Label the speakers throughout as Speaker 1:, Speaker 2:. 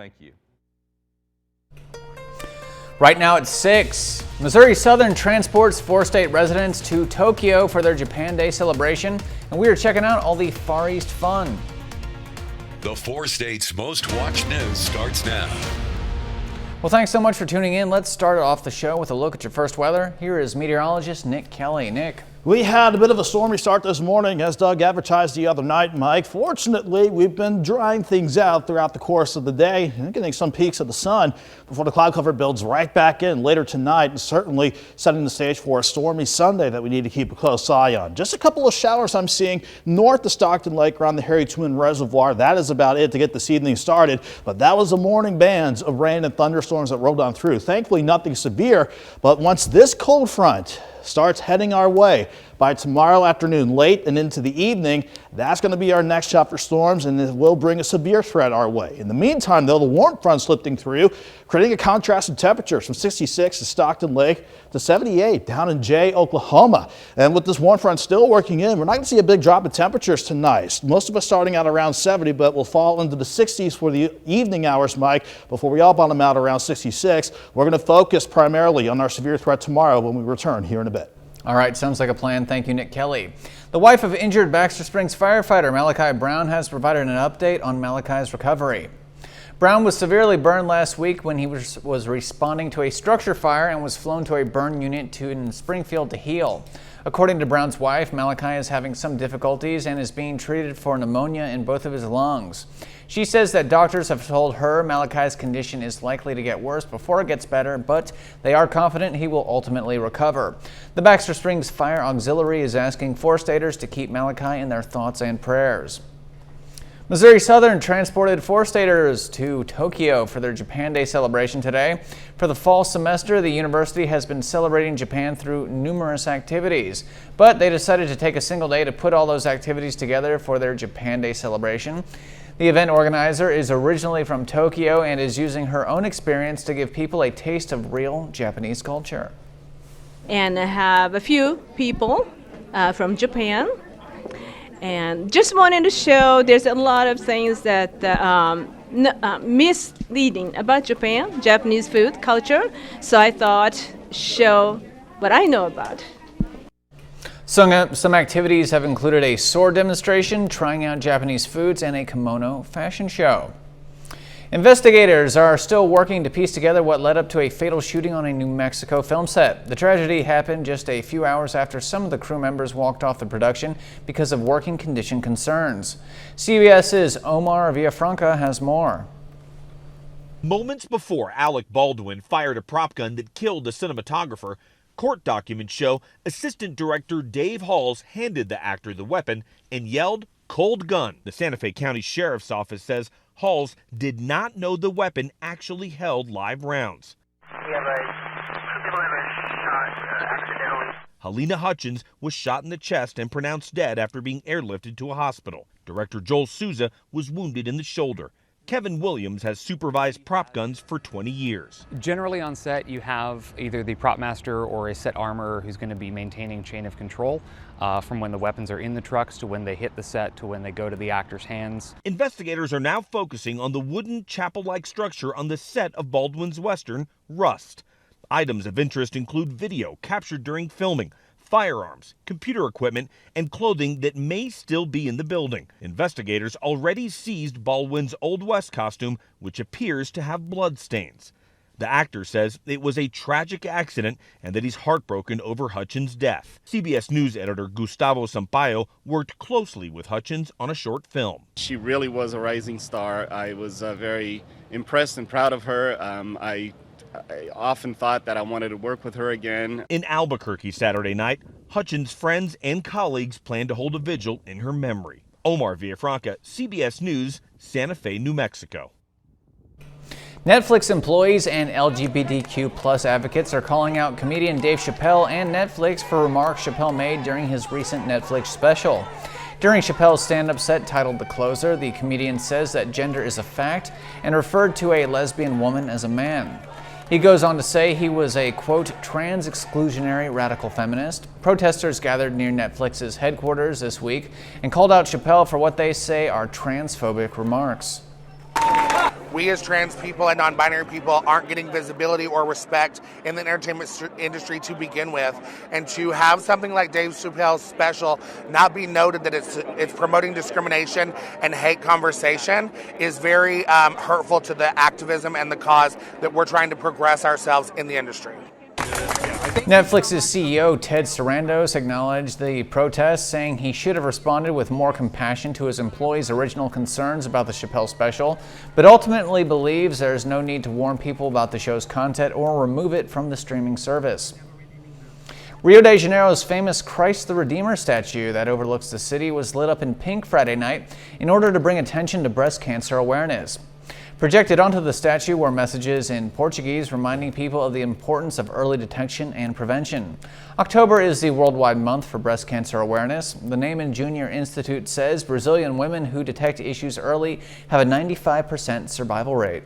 Speaker 1: Thank you.
Speaker 2: Right now at 6, Missouri Southern transports 4 state residents to Tokyo for their Japan Day celebration, and we are checking out all the Far East fun.
Speaker 3: The 4 states' most watched news starts now.
Speaker 2: Well, thanks so much for tuning in. Let's start off the show with a look at your first weather. Here is meteorologist Nick Kelly. Nick.
Speaker 4: We had a bit of a stormy start this morning, as Doug advertised the other night, Mike. Fortunately, we've been drying things out throughout the course of the day and getting some peaks of the sun before the cloud cover builds right back in later tonight, and certainly setting the stage for a stormy Sunday that we need to keep a close eye on. Just a couple of showers I'm seeing north of Stockton Lake around the Harry Twin Reservoir. That is about it to get this evening started, but that was the morning bands of rain and thunderstorms that rolled on through. Thankfully, nothing severe, but once this cold front starts heading our way by tomorrow afternoon, late and into the evening, that's going to be our next chapter storms, and it will bring a severe threat our way. In the meantime, though, the warm front slipping through, creating a contrast in temperatures from 66 to Stockton Lake to 78 down in Jay, Oklahoma. And with this warm front still working in, we're not going to see a big drop in temperatures tonight. Most of us starting out around 70, but we'll fall into the 60s for the evening hours, Mike, before we all bottom out around 66. We're going to focus primarily on our severe threat tomorrow when we return here in a bit.
Speaker 2: All right, sounds like a plan. Thank you, Nick Kelly. The wife of injured Baxter Springs firefighter Malachi Brown has provided an update on Malachi's recovery. Brown was severely burned last week when he was responding to a structure fire and was flown to a burn unit in Springfield to heal. According to Brown's wife, Malachi is having some difficulties and is being treated for pneumonia in both of his lungs. She says that doctors have told her Malachi's condition is likely to get worse before it gets better, but they are confident he will ultimately recover. The Baxter Springs Fire Auxiliary is asking 4-staters to keep Malachi in their thoughts and prayers. Missouri Southern transported 4-staters to Tokyo for their Japan Day celebration today. For the fall semester, the university has been celebrating Japan through numerous activities, but they decided to take a single day to put all those activities together for their Japan Day celebration. The event organizer is originally from Tokyo and is using her own experience to give people a taste of real Japanese culture.
Speaker 5: And I have a few people from Japan. And just wanted to show there's a lot of things that misleading about Japan, Japanese food culture. So I thought show what I know about.
Speaker 2: Some activities have included a sword demonstration, trying out Japanese foods, and a kimono fashion show. Investigators are still working to piece together what led up to a fatal shooting on a New Mexico film set. The tragedy happened just a few hours after some of the crew members walked off the production because of working condition concerns. CBS's Omar Villafranca has more.
Speaker 6: Moments before Alec Baldwin fired a prop gun that killed the cinematographer, court documents show Assistant Director Dave Halls handed the actor the weapon and yelled, "Cold gun." The Santa Fe County Sheriff's Office says Halls did not know the weapon actually held live rounds.
Speaker 7: We have a shot accidentally.
Speaker 6: Helena Hutchins was shot in the chest and pronounced dead after being airlifted to a hospital. Director Joel Souza was wounded in the shoulder. Kevin Williams has supervised prop guns for 20 years.
Speaker 8: Generally on set, you have either the prop master or a set armorer who's going to be maintaining chain of control from when the weapons are in the trucks to when they hit the set to when they go to the actor's hands.
Speaker 6: Investigators are now focusing on the wooden chapel-like structure on the set of Baldwin's Western, Rust. Items of interest include video captured during filming, firearms, computer equipment, and clothing that may still be in the building. Investigators already seized Baldwin's Old West costume, which appears to have bloodstains. The actor says it was a tragic accident and that he's heartbroken over Hutchins' death. CBS News editor Gustavo Sampaio worked closely with Hutchins on a short film.
Speaker 9: She really was a rising star. I was very impressed and proud of her. I often thought that I wanted to work with her again.
Speaker 6: In Albuquerque Saturday night, Hutchins' friends and colleagues plan to hold a vigil in her memory. Omar Villafranca, CBS News, Santa Fe, New Mexico.
Speaker 2: Netflix employees and LGBTQ+ advocates are calling out comedian Dave Chappelle and Netflix for remarks Chappelle made during his recent Netflix special. During Chappelle's stand-up set titled The Closer, the comedian says that gender is a fact and referred to a lesbian woman as a man. He goes on to say he was a, quote, trans-exclusionary radical feminist. Protesters gathered near Netflix's headquarters this week and called out Chappelle for what they say are transphobic remarks.
Speaker 1: we as trans people and non-binary people aren't getting visibility or respect in the entertainment industry to begin with. And to have something like Dave Chappelle's special not be noted that it's promoting discrimination and hate conversation is very hurtful to the activism and the cause that we're trying to progress ourselves in the industry.
Speaker 2: Netflix's CEO Ted Sarandos acknowledged the protests, saying he should have responded with more compassion to his employees' original concerns about the Chappelle special, but ultimately believes there is no need to warn people about the show's content or remove it from the streaming service. Rio de Janeiro's famous Christ the Redeemer statue that overlooks the city was lit up in pink Friday night in order to bring attention to breast cancer awareness. Projected onto the statue were messages in Portuguese reminding people of the importance of early detection and prevention. October is the worldwide month for breast cancer awareness. The Neyman Jr. Institute says Brazilian women who detect issues early have a 95% survival rate.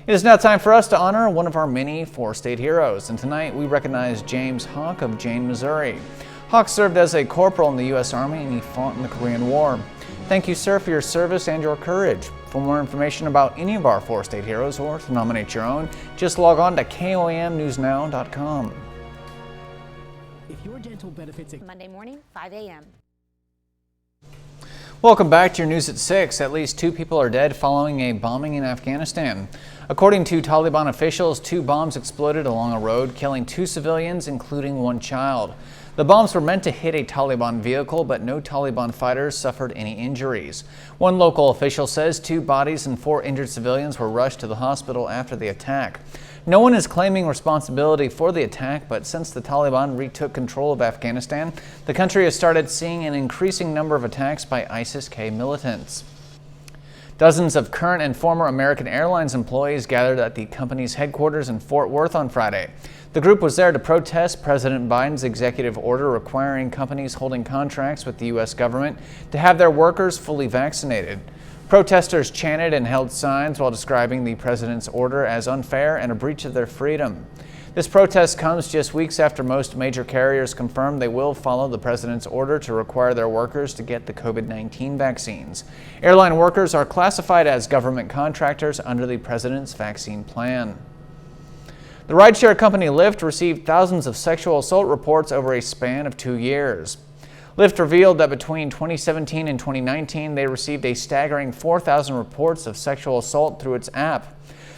Speaker 2: It is now time for us to honor one of our many four-state heroes, and tonight we recognize James Hawk of Jane, Missouri. Hawk served as a corporal in the U.S. Army and he fought in the Korean War. Thank you, sir, for your service and your courage. For more information about any of our four-state heroes or to nominate your own, just log on to KOAMNewsNow.com.
Speaker 10: If your dental benefits Monday morning, 5 a.m.
Speaker 2: Welcome back to your news at 6. At least 2 people are dead following a bombing in Afghanistan. According to Taliban officials, 2 bombs exploded along a road, killing 2 civilians, including 1 child. The bombs were meant to hit a Taliban vehicle, but no Taliban fighters suffered any injuries. One local official says 2 bodies and 4 injured civilians were rushed to the hospital after the attack. No one is claiming responsibility for the attack, but since the Taliban retook control of Afghanistan, the country has started seeing an increasing number of attacks by ISIS-K militants. Dozens of current and former American Airlines employees gathered at the company's headquarters in Fort Worth on Friday. The group was there to protest President Biden's executive order requiring companies holding contracts with the U.S. government to have their workers fully vaccinated. Protesters chanted and held signs while describing the president's order as unfair and a breach of their freedom. This protest comes just weeks after most major carriers confirmed they will follow the president's order to require their workers to get the COVID-19 vaccines. Airline workers are classified as government contractors under the president's vaccine plan. The rideshare company LYFT received thousands of sexual assault reports over a span of 2 years. LYFT revealed that between 2017 and 2019, they received a staggering 4,000 reports of sexual assault through its app.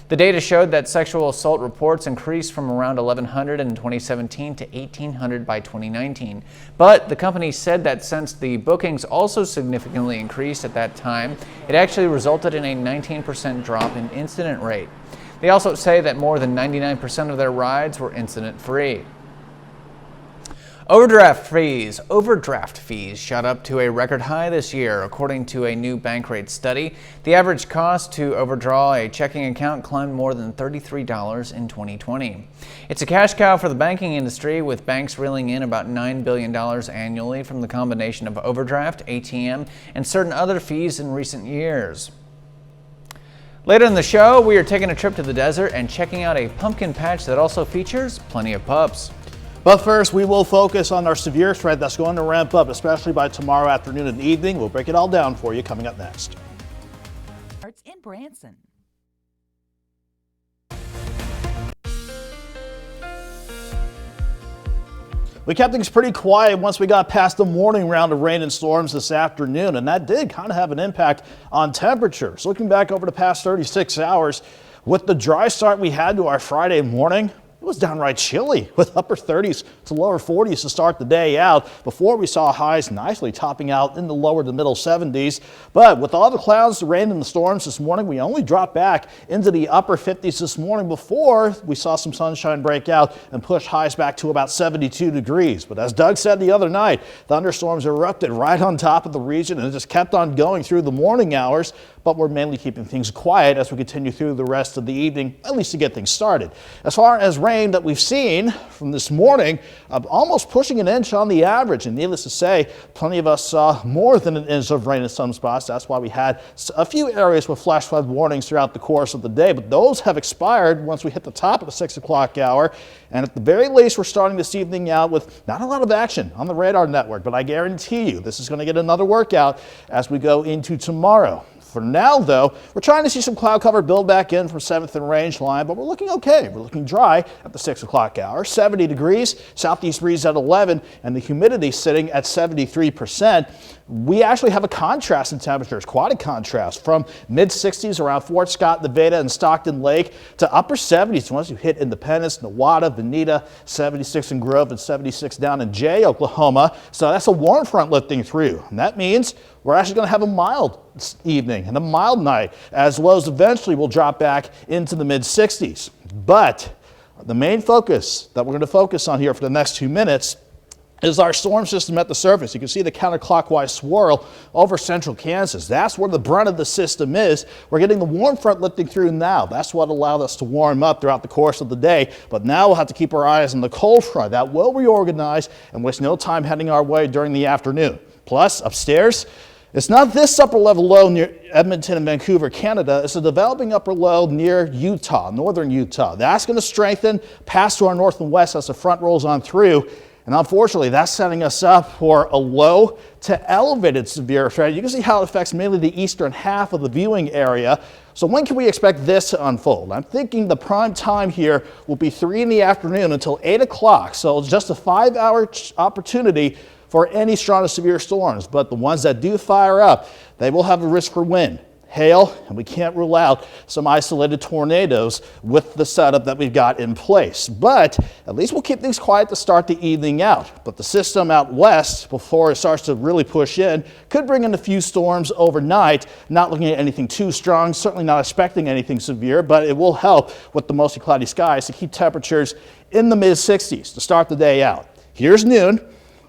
Speaker 2: The data showed that sexual assault reports increased from around 1,100 in 2017 to 1,800 by 2019. But the company said that since the bookings also significantly increased at that time, it actually resulted in a 19% drop in incident rate. They also say that more than 99% of their rides were incident-free. Overdraft fees shot up to a record high this year. According to a new Bankrate study, the average cost to overdraw a checking account climbed more than $33 in 2020. It's a cash cow for the banking industry, with banks reeling in about $9 billion annually from the combination of overdraft, ATM, and certain other fees in recent years. Later in the show, we are taking a trip to the desert and checking out a pumpkin patch that also features plenty of pups.
Speaker 4: But first, we will focus on our severe threat that's going to ramp up, especially by tomorrow afternoon and evening. We'll break it all down for you coming up next.
Speaker 10: In Branson.
Speaker 4: We kept things pretty quiet once we got past the morning round of rain and storms this afternoon, and that did kind of have an impact on temperatures. Looking back over the past 36 hours, with the dry start we had to our Friday morning, it was downright chilly with upper 30s to lower 40s to start the day out before we saw highs nicely topping out in the lower to middle 70s. But with all the clouds, the rain and the storms this morning, we only dropped back into the upper 50s this morning before we saw some sunshine break out and push highs back to about 72 degrees. But as Doug said the other night, thunderstorms erupted right on top of the region and it just kept on going through the morning hours. But we're mainly keeping things quiet as we continue through the rest of the evening, at least to get things started. As far as rain that we've seen from this morning, almost pushing an inch on the average. And needless to say, plenty of us saw more than an inch of rain in some spots. That's why we had a few areas with flash flood warnings throughout the course of the day. But those have expired once we hit the top of the 6 o'clock hour. And at the very least, we're starting this evening out with not a lot of action on the radar network. But I guarantee you this is going to get another workout as we go into tomorrow. For now, though, we're trying to see some cloud cover build back in from 7th and Range Line, but we're looking okay. We're looking dry at the 6 o'clock hour. 70 degrees, southeast breeze at 11, and the humidity sitting at 73%. We actually have a contrast in temperatures, quite a contrast, from mid-60s around Fort Scott, Nevada, and Stockton Lake to upper 70s once you hit Independence, Nowata, Veneta, 76 in Grove, and 76 down in Jay, Oklahoma. So that's a warm front lifting through, and that means we're actually going to have a mild evening and a mild night, as lows eventually will drop back into the mid-60s. But the main focus that we're going to focus on here for the next 2 minutes is our storm system at the surface. You can see the counterclockwise swirl over central Kansas. That's where the brunt of the system is. We're getting the warm front lifting through now. That's what allowed us to warm up throughout the course of the day. But now we'll have to keep our eyes on the cold front. That will reorganize and waste no time heading our way during the afternoon. Plus, upstairs, it's not this upper level low near Edmonton and Vancouver, Canada. It's a developing upper low near Utah, northern Utah. That's going to strengthen past to our north and west as the front rolls on through. And unfortunately, that's setting us up for a low to elevated severe threat. You can see how it affects mainly the eastern half of the viewing area. So when can we expect this to unfold? I'm thinking the prime time here will be 3 in the afternoon until 8 o'clock. So it's just a 5-hour opportunity for any strong to severe storms. But the ones that do fire up, they will have a risk for wind, hail, and we can't rule out some isolated tornadoes with the setup that we've got in place. But at least we'll keep things quiet to start the evening out. But the system out west, before it starts to really push in, could bring in a few storms overnight. Not looking at anything too strong, certainly not expecting anything severe, but it will help with the mostly cloudy skies to keep temperatures in the mid-60s to start the day out. Here's noon.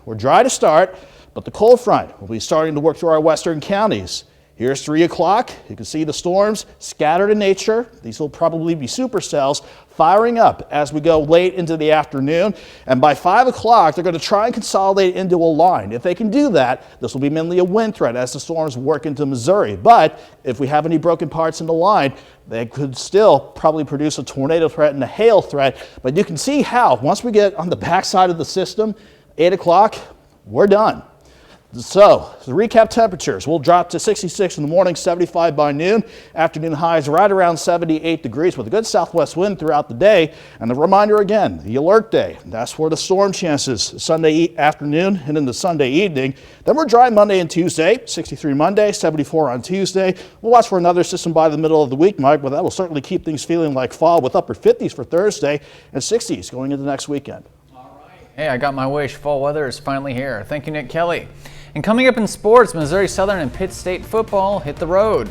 Speaker 4: We're dry to start, but the cold front will be starting to work through our western counties. Here's 3 o'clock. You can see the storms scattered in nature. These will probably be supercells firing up as we go late into the afternoon. And by 5 o'clock, they're going to try and consolidate into a line. If they can do that, this will be mainly a wind threat as the storms work into Missouri. But if we have any broken parts in the line, they could still probably produce a tornado threat and a hail threat. But you can see how once we get on the backside of the system, 8 o'clock, we're done. So, to recap temperatures, we'll drop to 66 in the morning, 75 by noon. Afternoon highs right around 78 degrees with a good southwest wind throughout the day. And a reminder again, the alert day, that's where the storm chances Sunday afternoon and into Sunday evening. Then we're dry Monday and Tuesday, 63 Monday, 74 on Tuesday. We'll watch for another system by the middle of the week, Mike, but that will certainly keep things feeling like fall with upper 50s for Thursday and 60s going into next weekend.
Speaker 2: Hey, I got my wish. Fall weather is finally here. Thank you, Nick Kelly. And coming up in sports, Missouri Southern and Pitt State football hit the road.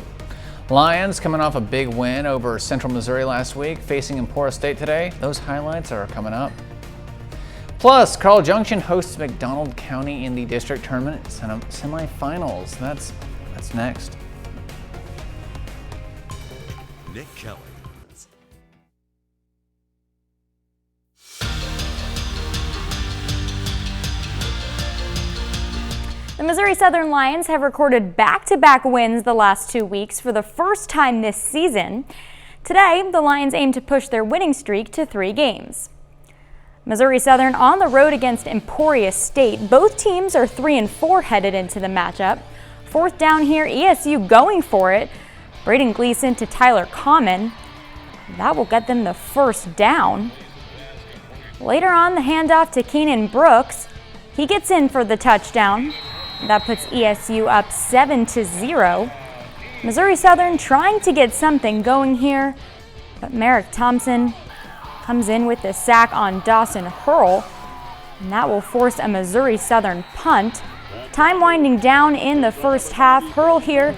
Speaker 2: Lions coming off a big win over Central Missouri last week, facing Emporia State today. Those highlights are coming up. Plus, Carl Junction hosts McDonald County in the district tournament semifinals. That's next.
Speaker 3: Nick Kelly.
Speaker 11: The Missouri Southern Lions have recorded back-to-back wins the last 2 weeks for the first time this season. Today, the Lions aim to push their winning streak to 3 games. Missouri Southern on the road against Emporia State. Both teams are 3-4 headed into the matchup. 4th down here, ESU going for it. Braden Gleason to Tyler Common. That will get them the first down. Later on, the handoff to Keenan Brooks. He gets in for the touchdown. That puts ESU up 7-0. Missouri Southern trying to get something going here, but Merrick Thompson comes in with the sack on Dawson Hurl, and that will force a Missouri Southern punt. Time winding down in the first half. Hurl here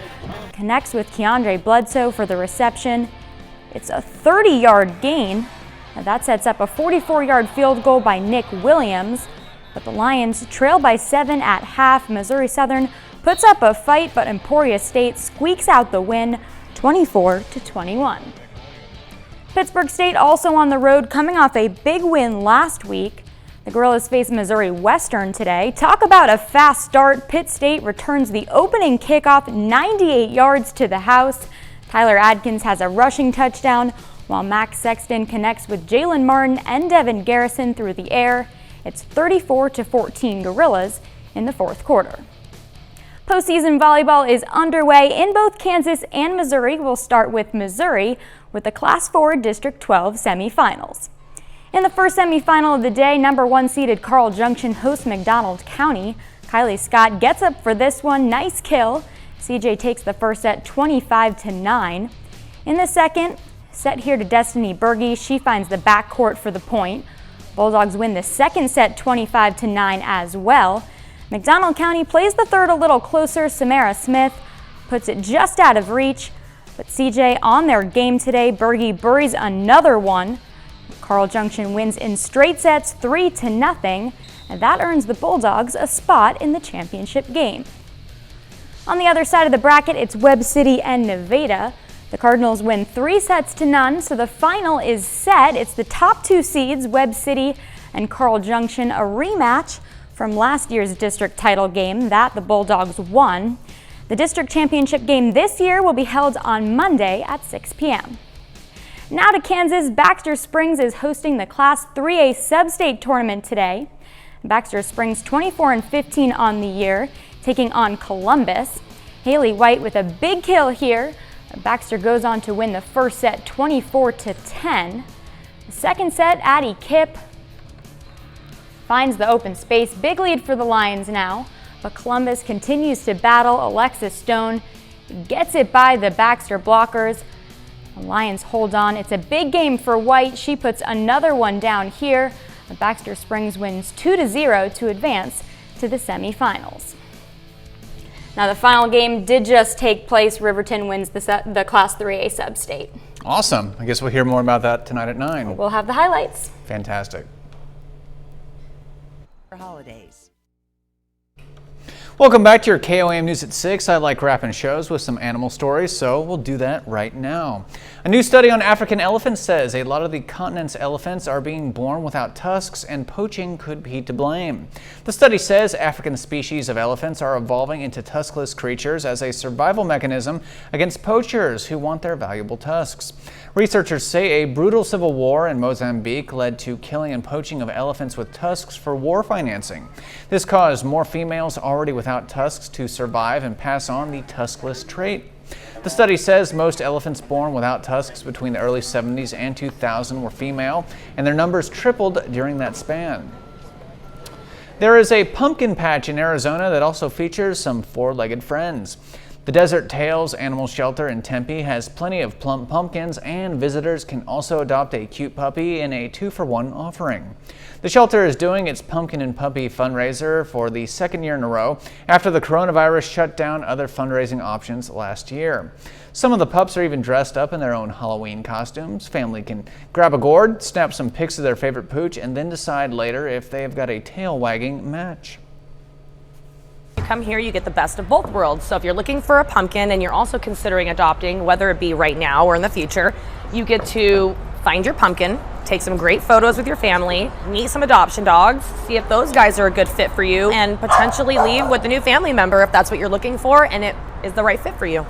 Speaker 11: connects with Keandre Bledsoe for the reception. It's a 30-yard gain. Now that sets up a 44-yard field goal by Nick Williams. But the Lions trail by 7 at half. Missouri Southern puts up a fight, but Emporia State squeaks out the win, 24-21. Pittsburgh State also on the road, coming off a big win last week. The Gorillas face Missouri Western today. Talk about a fast start. Pitt State returns the opening kickoff 98 yards to the house. Tyler Adkins has a rushing touchdown, while Max Sexton connects with Jalen Martin and Devin Garrison through the air. It's 34-14 Gorillas in the 4th quarter. Postseason volleyball is underway in both Kansas and Missouri. We'll start with Missouri with the Class 4 District 12 semifinals. In the first semifinal of the day, number 1 seeded Carl Junction hosts McDonald County. Kylie Scott gets up for this one. Nice kill. CJ takes the first set 25-9. In the second, set here to Destiny Berge. She finds the backcourt for the point. Bulldogs win the second set 25-9 as well. McDonald County plays the third a little closer. Samara Smith puts it just out of reach, but CJ on their game today. Berge buries another one. Carl Junction wins in straight sets 3-0, and that earns the Bulldogs a spot in the championship game. On the other side of the bracket, it's Webb City and Nevada. The Cardinals win 3-0, so the final is set. It's the top 2 seeds, Webb City and Carl Junction, a rematch from last year's district title game that the Bulldogs won. The district championship game this year will be held on Monday at 6 p.m. Now to Kansas. Baxter Springs is hosting the Class 3A Sub-State Tournament today. Baxter Springs 24-15 on the year, taking on Columbus. Haley White with a big kill here. Baxter goes on to win the first set 24-10. The second set, Addie Kipp finds the open space. Big lead for the Lions now, but Columbus continues to battle. Alexis Stone gets it by the Baxter blockers. The Lions hold on. It's a big game for White. She puts another one down here. The Baxter Springs wins 2-0 to advance to the semifinals. Now the final game did just take place. Riverton wins the Class 3A Sub-State.
Speaker 2: Awesome. I guess we'll hear more about that tonight at 9.
Speaker 11: We'll have the highlights.
Speaker 2: Fantastic.
Speaker 10: For holidays.
Speaker 2: Welcome back to your KOAM News at 6. I like wrapping shows with some animal stories, so we'll do that right now. A new study on African elephants says a lot of the continent's elephants are being born without tusks, and poaching could be to blame. The study says African species of elephants are evolving into tuskless creatures as a survival mechanism against poachers who want their valuable tusks. Researchers say a brutal civil war in Mozambique led to killing and poaching of elephants with tusks for war financing. This caused more females already without tusks to survive and pass on the tuskless trait. The study says most elephants born without tusks between the early 70s and 2000 were female, and their numbers tripled during that span. There is a pumpkin patch in Arizona that also features some four-legged friends. The Desert Tales Animal Shelter in Tempe has plenty of plump pumpkins, and visitors can also adopt a cute puppy in a 2-for-1 offering. The shelter is doing its Pumpkin and Puppy fundraiser for the second year in a row after the coronavirus shut down other fundraising options last year. Some of the pups are even dressed up in their own Halloween costumes. Family can grab a gourd, snap some pics of their favorite pooch, and then decide later if they have got a tail-wagging match.
Speaker 12: You come here, you get the best of both worlds. So if you're looking for a pumpkin and you're also considering adopting, whether it be right now or in the future, you get to find your pumpkin, take some great photos with your family, meet some adoption dogs, see if those guys are a good fit for you, and potentially leave with a new family member if that's what you're looking for and it is the right fit for you.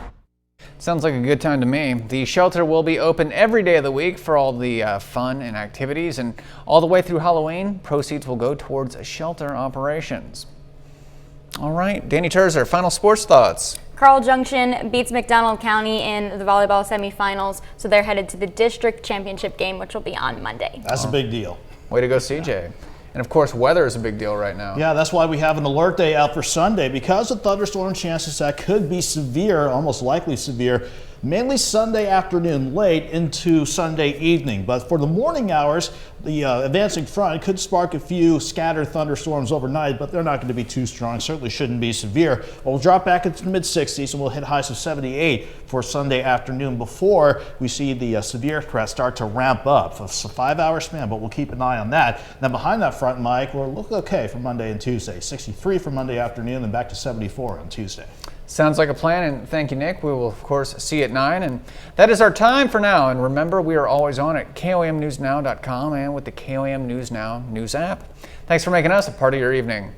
Speaker 2: Sounds like a good time to me. The shelter will be open every day of the week for all the fun and activities, and all the way through Halloween, proceeds will go towards shelter operations. All right, Danny Terzer, final sports thoughts.
Speaker 11: Carl Junction beats McDonald County in the volleyball semifinals, so they're headed to the district championship game, which will be on Monday.
Speaker 4: That's a big deal.
Speaker 2: Way to go, CJ. And of course, weather is a big deal right now.
Speaker 4: Yeah, that's why we have an alert day out for Sunday, because of thunderstorm chances that could be severe, almost likely severe, mainly Sunday afternoon late into Sunday evening. But for the morning hours, the advancing front could spark a few scattered thunderstorms overnight, but they're not going to be too strong. Certainly shouldn't be severe. But we'll drop back into the mid-60s and we'll hit highs of 78 for Sunday afternoon before we see the severe threat start to ramp up. It's a 5-hour span, but we'll keep an eye on that. Now behind that front, Mike, we'll look okay for Monday and Tuesday. 63 for Monday afternoon and back to 74 on Tuesday.
Speaker 2: Sounds like a plan, and thank you, Nick. We will, of course, see you at 9, and that is our time for now. And remember, we are always on at KOAMNewsNow.com and with the KOAM News Now news app. Thanks for making us a part of your evening.